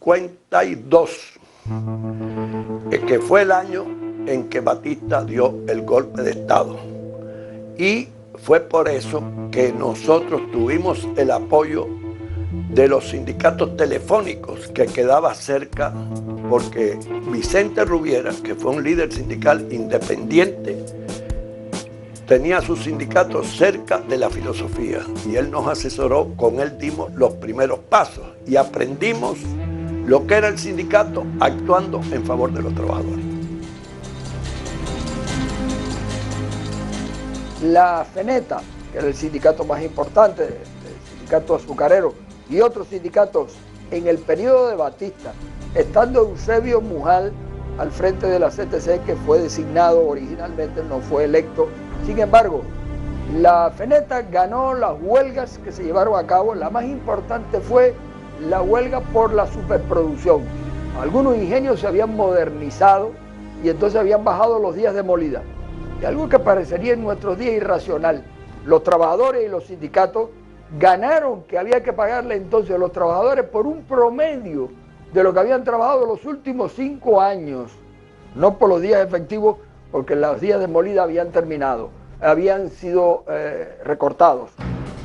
52, que fue el año en que Batista dio el golpe de Estado. Y fue por eso que nosotros tuvimos el apoyo de los sindicatos telefónicos que quedaba cerca, porque Vicente Rubiera, que fue un líder sindical independiente, tenía sus sindicatos cerca de la filosofía y él nos asesoró, con él dimos los primeros pasos y aprendimos lo que era el sindicato actuando en favor de los trabajadores. La FENETA, que era el sindicato más importante, el sindicato azucarero, y otros sindicatos en el periodo de Batista, estando Eusebio Mujal al frente de la CTC, que fue designado originalmente, no fue electo. Sin embargo, la FENETA ganó las huelgas que se llevaron a cabo. La más importante fue la huelga por la superproducción. Algunos ingenios se habían modernizado y entonces habían bajado los días de molida. Y algo que parecería en nuestros días irracional, los trabajadores y los sindicatos ganaron que había que pagarle entonces a los trabajadores por un promedio de lo que habían trabajado los últimos 5 años, no por los días efectivos, porque los días de molida habían terminado, habían sido recortados.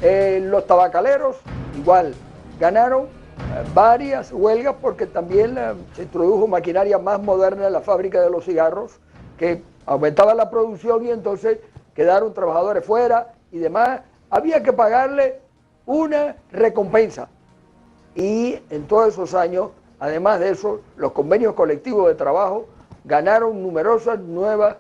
Los tabacaleros igual ganaron varias huelgas porque también se introdujo maquinaria más moderna en la fábrica de los cigarros que aumentaba la producción y entonces quedaron trabajadores fuera y demás. Había que pagarle una recompensa. Y en todos esos años, además de eso, los convenios colectivos de trabajo ganaron numerosas nuevas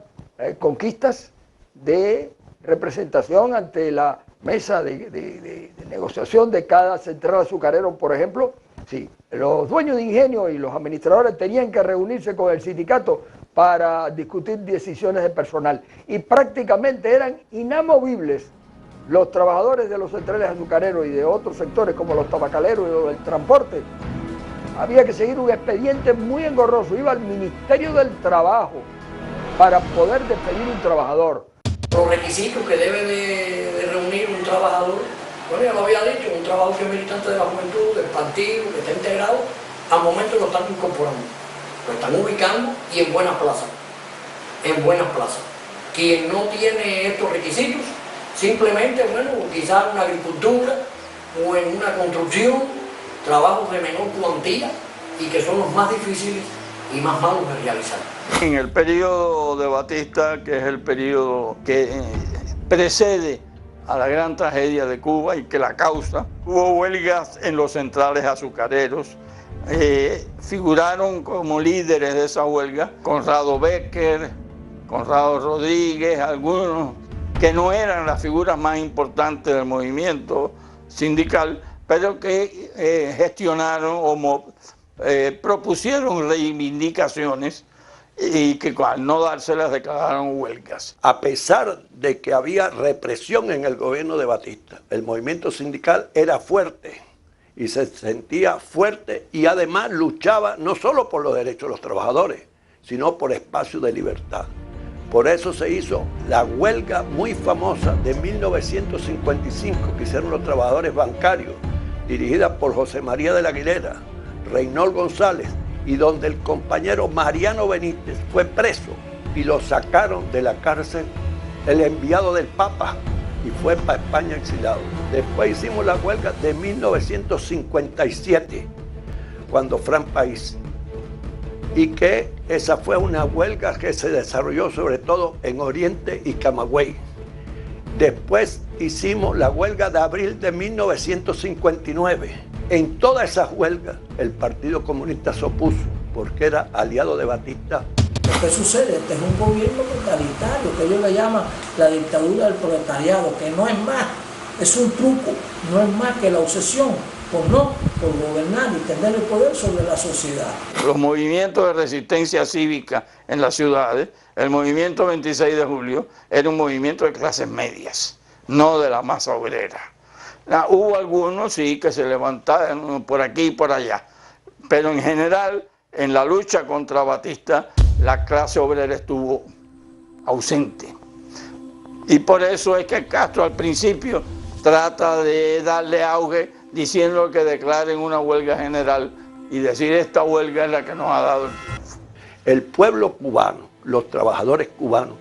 conquistas de representación ante la mesa de negociación de cada central azucarero, por ejemplo. Sí, los dueños de ingenio y los administradores tenían que reunirse con el sindicato para discutir decisiones de personal y prácticamente eran inamovibles. Los trabajadores de los centrales azucareros y de otros sectores como los tabacaleros y el transporte, había que seguir un expediente muy engorroso. Iba al Ministerio del Trabajo para poder despedir un trabajador. Los requisitos que debe de reunir un trabajador, bueno, ya lo había dicho, un trabajador que es militante de la juventud, del partido, que está integrado, al momento lo están incorporando, lo están ubicando y en buenas plazas, Quien no tiene estos requisitos, simplemente, bueno, quizás en una agricultura o en una construcción, trabajos de menor cuantía y que son los más difíciles y más malos de realizar. En el periodo de Batista, que es el periodo que precede a la gran tragedia de Cuba y que la causa, hubo huelgas en los centrales azucareros. Figuraron como líderes de esa huelga Conrado Becker, Conrado Rodríguez, algunos que no eran las figuras más importantes del movimiento sindical, pero que gestionaron o propusieron reivindicaciones y que al no dárselas declararon huelgas. A pesar de que había represión en el gobierno de Batista, el movimiento sindical era fuerte y se sentía fuerte y además luchaba no solo por los derechos de los trabajadores, sino por espacios de libertad. Por eso se hizo la huelga muy famosa de 1955 que hicieron los trabajadores bancarios, dirigida por José María de la Aguilera, Reynold González, y donde el compañero Mariano Benítez fue preso y lo sacaron de la cárcel el enviado del Papa y fue para España exilado. Después hicimos la huelga de 1957, cuando Fran País, y que esa fue una huelga que se desarrolló sobre todo en Oriente y Camagüey. Después hicimos la huelga de abril de 1959. En todas esas huelgas el Partido Comunista se opuso porque era aliado de Batista. ¿Qué sucede? Este es un gobierno totalitario, que ellos le llaman la dictadura del proletariado, que no es más, es un truco, no es más que la obsesión por gobernar y tener el poder sobre la sociedad. Los movimientos de resistencia cívica en las ciudades, el movimiento 26 de julio, era un movimiento de clases medias, no de la masa obrera. Hubo algunos, sí, que se levantaron por aquí y por allá, pero en general, en la lucha contra Batista, la clase obrera estuvo ausente. Y por eso es que Castro al principio trata de darle auge diciendo que declaren una huelga general y decir esta huelga es la que nos ha dado el triunfo. El pueblo cubano, los trabajadores cubanos,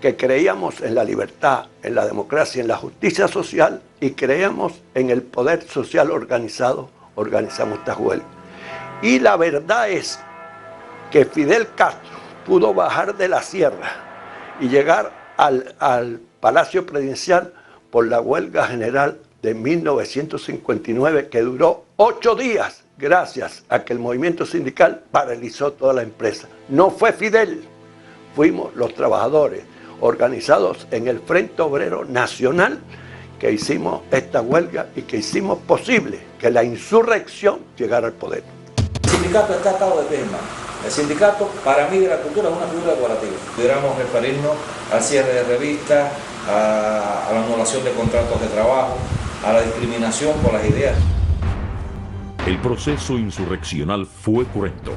que creíamos en la libertad, en la democracia, en la justicia social y creíamos en el poder social organizado, organizamos esta huelga. Y la verdad es que Fidel Castro pudo bajar de la sierra y llegar al Palacio Presidencial por la huelga general de 1959, que duró 8 días, gracias a que el movimiento sindical paralizó toda la empresa. No fue Fidel, fuimos los trabajadores organizados en el Frente Obrero Nacional que hicimos esta huelga y que hicimos posible que la insurrección llegara al poder. El sindicato está atado de pies en mano. El sindicato, para mí, de la cultura es una figura decorativa. Pudiéramos referirnos al cierre de revistas, a la anulación de contratos de trabajo, a la discriminación por las ideas. El proceso insurreccional fue cruento.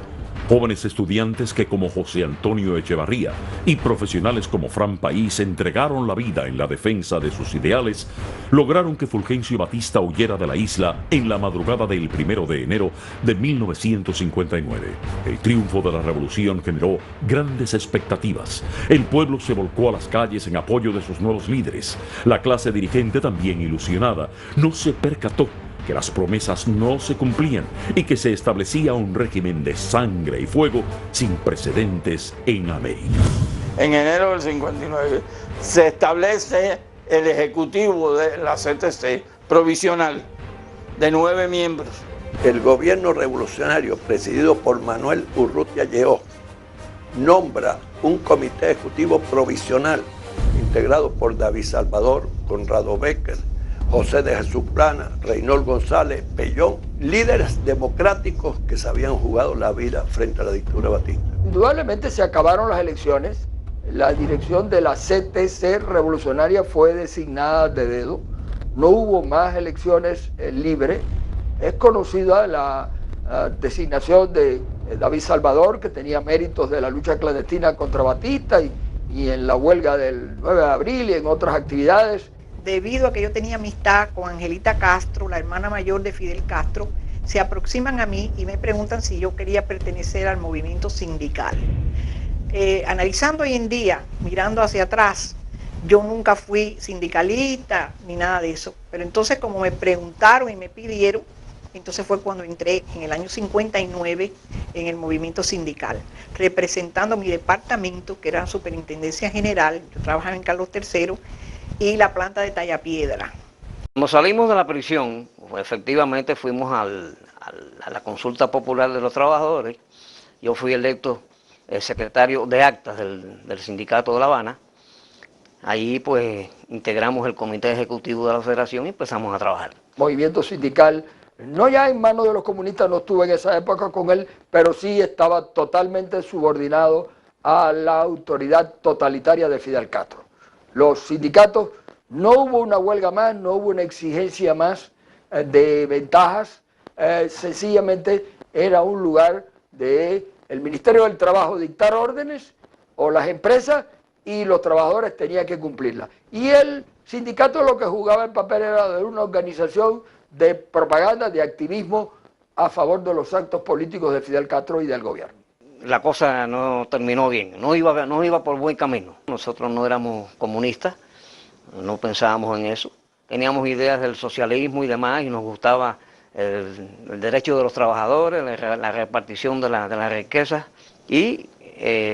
Jóvenes estudiantes que, como José Antonio Echevarría, y profesionales como Fran País entregaron la vida en la defensa de sus ideales, lograron que Fulgencio Batista huyera de la isla en la madrugada del 1 de enero de 1959. El triunfo de la revolución generó grandes expectativas. El pueblo se volcó a las calles en apoyo de sus nuevos líderes. La clase dirigente, también ilusionada, no se percató que las promesas no se cumplían y que se establecía un régimen de sangre y fuego sin precedentes en América. En enero del 59 se establece el ejecutivo de la CTC provisional de 9 miembros. El gobierno revolucionario, presidido por Manuel Urrutia Lleó, nombra un comité ejecutivo provisional integrado por David Salvador, Conrado Becker, José de Jesús Plana, Reynold González, Pellón, líderes democráticos que se habían jugado la vida frente a la dictadura Batista. Indudablemente se acabaron las elecciones, la dirección de la CTC revolucionaria fue designada de dedo, no hubo más elecciones libres. Es conocida la designación de David Salvador, que tenía méritos de la lucha clandestina contra Batista y en la huelga del 9 de abril y en otras actividades. Debido a que yo tenía amistad con Angelita Castro, la hermana mayor de Fidel Castro, se aproximan a mí y me preguntan si yo quería pertenecer al movimiento sindical. Analizando hoy en día, mirando hacia atrás, yo nunca fui sindicalista ni nada de eso, pero entonces como me preguntaron y me pidieron, entonces fue cuando entré en el año 59 en el movimiento sindical, representando mi departamento, que era la Superintendencia General. Yo trabajaba en Carlos III, y la planta de Tallapiedra. Cuando salimos de la prisión, efectivamente fuimos a la consulta popular de los trabajadores. Yo fui electo secretario de actas del sindicato de La Habana. Ahí pues integramos el comité ejecutivo de la federación y empezamos a trabajar. Movimiento sindical, no ya en manos de los comunistas, no estuve en esa época con él, pero sí estaba totalmente subordinado a la autoridad totalitaria de Fidel Castro. Los sindicatos, no hubo una huelga más, no hubo una exigencia más de ventajas, sencillamente era un lugar del Ministerio del Trabajo dictar órdenes o las empresas y los trabajadores tenían que cumplirlas. Y el sindicato lo que jugaba el papel era de una organización de propaganda, de activismo a favor de los actos políticos de Fidel Castro y del gobierno. La cosa no terminó bien, no iba por buen camino. Nosotros no éramos comunistas, no pensábamos en eso. Teníamos ideas del socialismo y demás y nos gustaba el derecho de los trabajadores, la repartición de la riqueza y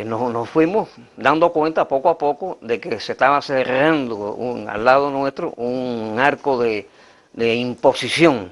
nos fuimos dando cuenta poco a poco de que se estaba cerrando al lado nuestro un arco de imposición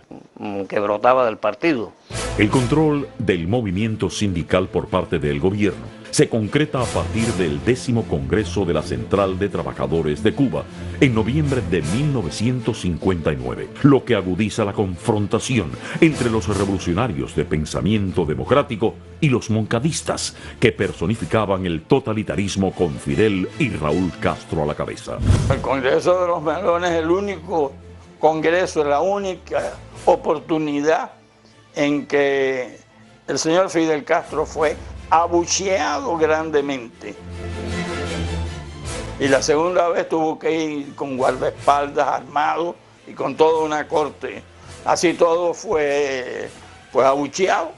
que brotaba del partido. El control del movimiento sindical por parte del gobierno se concreta a partir del 10º Congreso de la Central de Trabajadores de Cuba en noviembre de 1959, lo que agudiza la confrontación entre los revolucionarios de pensamiento democrático y los moncadistas, que personificaban el totalitarismo con Fidel y Raúl Castro a la cabeza. El Congreso de los Melones es el único congreso, la única oportunidad en que el señor Fidel Castro fue abucheado grandemente. Y la segunda vez tuvo que ir con guardaespaldas armados y con toda una corte. Así todo fue abucheado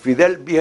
Fidel viene